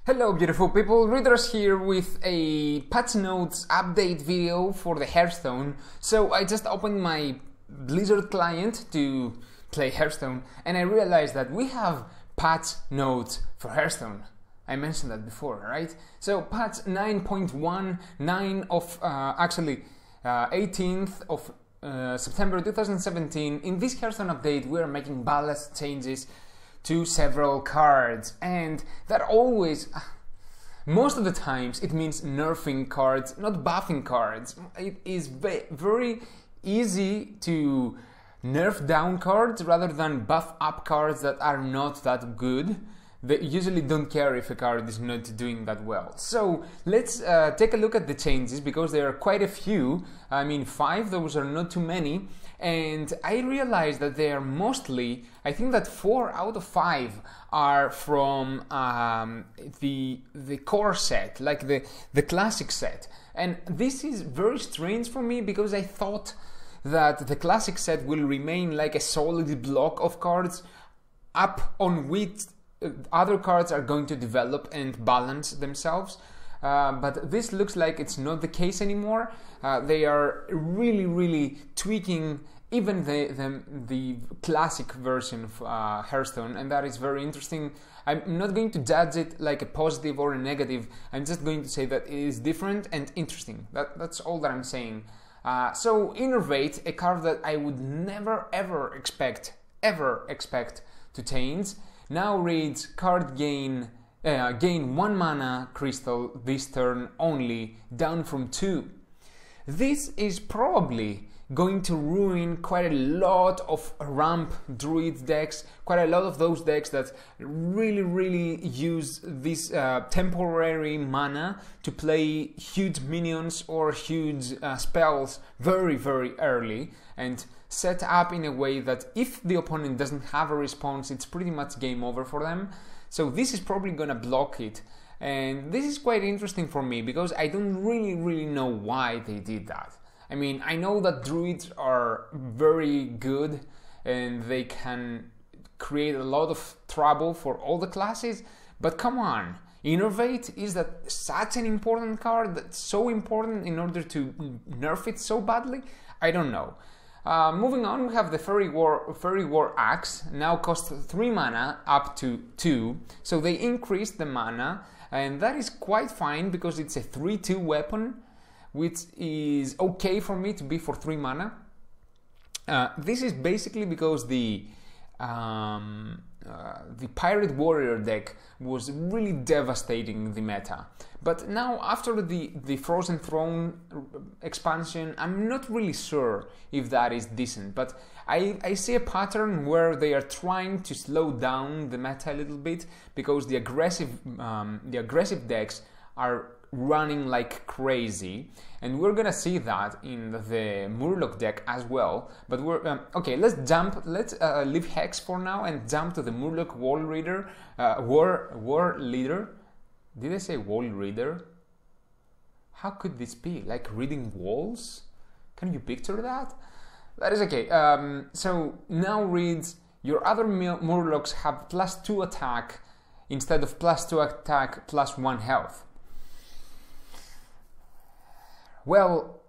Hello beautiful people, Readers here with a patch notes update video for the Hearthstone. So I just opened my Blizzard client to play Hearthstone and I realized that we have patch notes for Hearthstone. I mentioned that before, right? So patch 9.19 of 18th of September 2017. In this Hearthstone update we are making ballast changes to several cards, and that always, most of the times, it means nerfing cards, not buffing cards. It is very easy to nerf down cards rather than buff up cards that are not that good. They usually don't care if a card is not doing that well. So let's take a look at the changes, because there are quite a few. I mean 5, those are not too many. And I realized that they are mostly, I think that 4 out of 5 are from the core set, like the classic set. And this is very strange for me, because I thought that the classic set will remain like a solid block of cards up on which other cards are going to develop and balance themselves. But this looks like it's not the case anymore. They are really tweaking even the classic version of Hearthstone, and that is very interesting. I'm not going to judge it like a positive or a negative. I'm just going to say that it is different and interesting. That's all that I'm saying. So Innervate, a card that I would never ever expect to change, now reads card gain 1 mana crystal this turn only, down from 2. This is probably going to ruin quite a lot of ramp druid decks, quite a lot of those decks that really use this temporary mana to play huge minions or huge spells very early, and set up in a way that if the opponent doesn't have a response, it's pretty much game over for them. So this is probably gonna block it, and this is quite interesting for me, because I don't really know why they did that. I mean, I know that druids are very good and they can create a lot of trouble for all the classes, but come on, Innervate, is that such an important card, that's so important in order to nerf it so badly? I don't know. Moving on, we have the Fairy War Axe, now costs 3 mana up to 2, so they increased the mana, and that is quite fine because it's a 3/2 weapon, which is okay for me to be for 3 mana. This is basically because the Pirate Warrior deck was really devastating the meta. But now, after the Frozen Throne expansion, I'm not really sure if that is decent. But I see a pattern where they are trying to slow down the meta a little bit, because the aggressive decks are running like crazy, and we're gonna see that in the Murloc deck as well. But we're okay. Let's leave Hex for now and jump to the Murloc Warleader. Warleader. Did I say Warleader? How could this be? Like reading walls? Can you picture that? That is okay. So now reads, your other Murlocs have +2 attack instead of +2 attack +1 health. Well,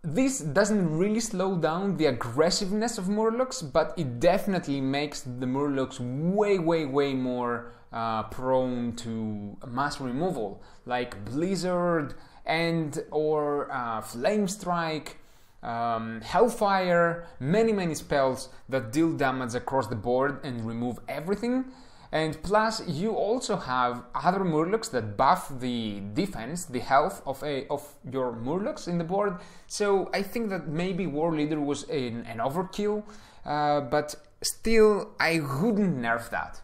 this doesn't really slow down the aggressiveness of Murlocs, but it definitely makes the Murlocs way more prone to mass removal, like Blizzard or Flame Strike, Hellfire, many spells that deal damage across the board and remove everything. And plus, you also have other Murlocs that buff the defense, the health of your Murlocs in the board. So I think that maybe Warleader was an overkill, but still, I wouldn't nerf that.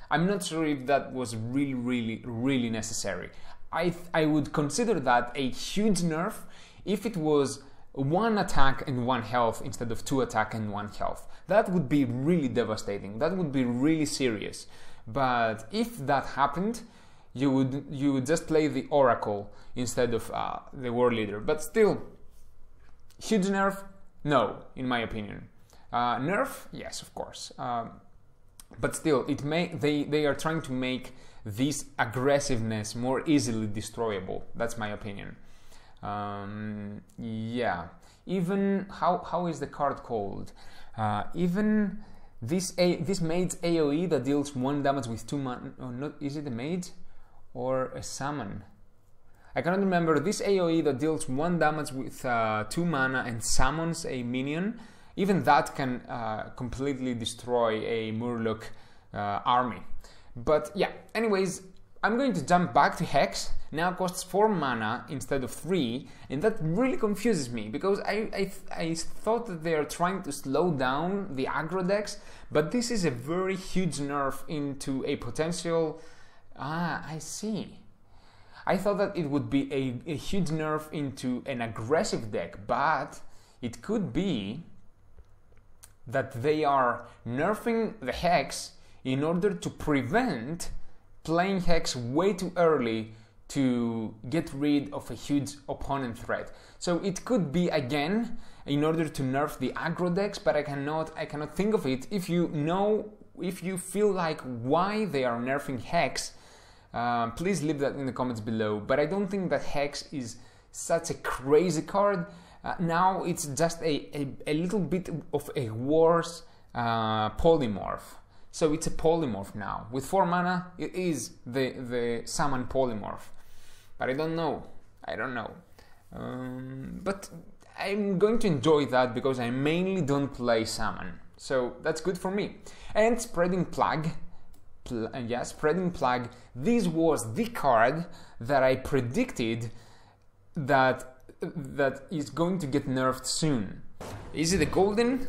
I'm not sure if that was really necessary. I would consider that a huge nerf if it was 1 attack and 1 health instead of 2 attack and 1 health. That would be really devastating. That would be really serious. But if that happened, you would just play the Oracle instead of the Warleader. But still, huge nerf? No, in my opinion. Nerf? Yes, of course. But still, they are trying to make this aggressiveness more easily destroyable. That's my opinion. Yeah, even how is the card called? Even this mage's AoE that deals 1 damage with 2 mana. Oh, not, is it a mage or a summon? I cannot remember. This AoE that deals 1 damage with 2 mana and summons a minion, even that can completely destroy a Murloc army. But yeah, anyways, I'm going to jump back to Hex. Now costs 4 mana instead of 3, and that really confuses me because I thought that they are trying to slow down the aggro decks, but this is a very huge nerf into a potential... I see. I thought that it would be a huge nerf into an aggressive deck, but it could be that they are nerfing the Hex in order to prevent playing Hex way too early to get rid of a huge opponent threat. So it could be again in order to nerf the aggro decks, but I cannot think of it. If you feel like why they are nerfing Hex, please leave that in the comments below. But I don't think that Hex is such a crazy card. Now it's just a little bit of a worse polymorph. So it's a polymorph now. With 4 mana, it is the summon polymorph. But I don't know. But I'm going to enjoy that because I mainly don't play summon. So that's good for me. And Spreading Plague. Spreading Plague. This was the card that I predicted that is going to get nerfed soon. Is it a golden?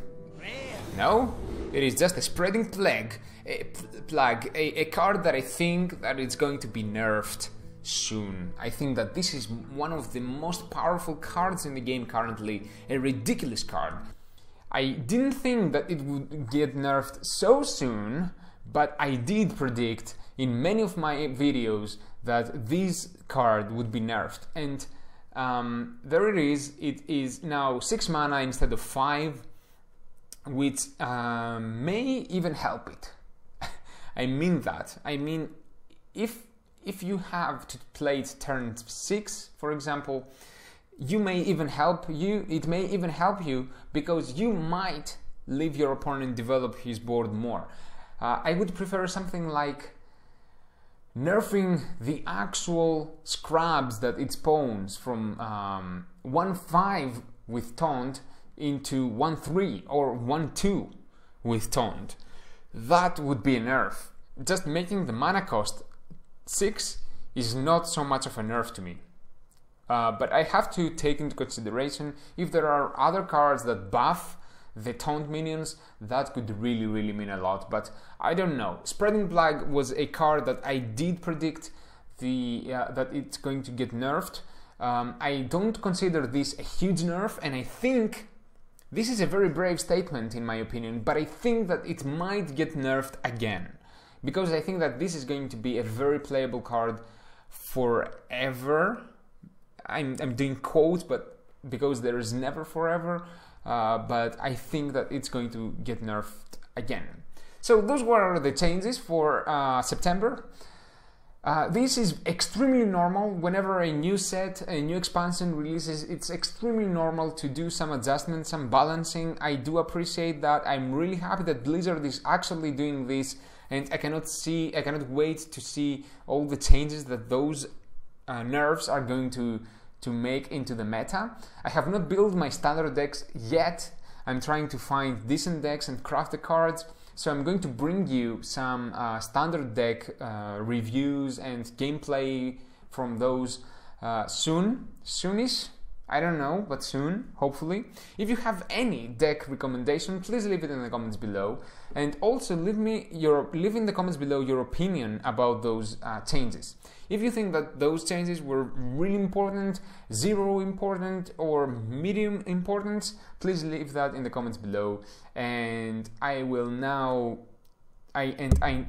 No, it is just a Spreading Plague, a card that I think that it's going to be nerfed soon. I think that this is one of the most powerful cards in the game currently, a ridiculous card. I didn't think that it would get nerfed so soon, but I did predict in many of my videos that this card would be nerfed, and there it is. It is now 6 mana instead of 5, which may even help it. I mean that. I mean, if you have to play it turn 6, for example, it may even help you because you might leave your opponent develop his board more. I would prefer something like nerfing the actual scrubs that it spawns from 1/5 with taunt into 1/3 or 1/2 with taunt. That would be a nerf. Just making the mana cost 6 is not so much of a nerf to me. But I have to take into consideration if there are other cards that buff the taunt minions, that could really mean a lot, but I don't know. Spreading Plague was a card that I did predict that it's going to get nerfed. I don't consider this a huge nerf, and I think this is a very brave statement in my opinion, but I think that it might get nerfed again, because I think that this is going to be a very playable card forever. I'm doing quotes, but because there is never forever. But I think that it's going to get nerfed again. So those were the changes for September. This is extremely normal. Whenever a new set, a new expansion releases, it's extremely normal to do some adjustments, some balancing. I do appreciate that. I'm really happy that Blizzard is actually doing this, and I cannot wait to see all the changes that those nerfs are going to make into the meta. I have not built my standard decks yet. I'm trying to find decent decks and craft the cards. So I'm going to bring you some standard deck reviews and gameplay from those soonish. I don't know, but soon, hopefully. If you have any deck recommendation, please leave it in the comments below. And also leave in the comments below your opinion about those changes. If you think that those changes were really important, zero important, or medium importance, please leave that in the comments below. And I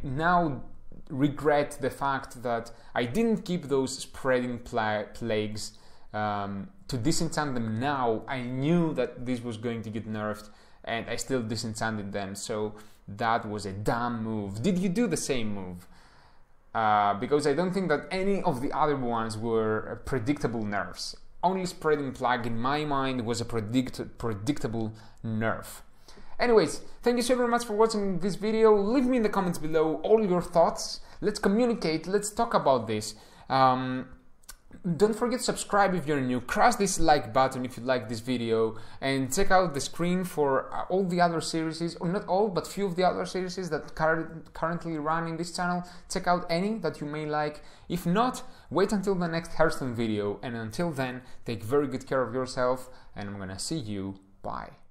now regret the fact that I didn't keep those Spreading Plagues to disenchant them now. I knew that this was going to get nerfed, and I still disenchanted them, so that was a dumb move. Did you do the same move? because I don't think that any of the other ones were predictable nerfs. Only Spreading Plague in my mind was a predictable nerf. Anyways, thank you so very much for watching this video. Leave me in the comments below all your thoughts. Let's communicate, let's talk about this. Don't forget to subscribe if you're new, crush this like button if you like this video, and check out the screen for all the other series, or not all, but few of the other series that currently run in this channel. Check out any that you may like. If not, wait until the next Hearthstone video, and until then, take very good care of yourself, and I'm gonna see you. Bye.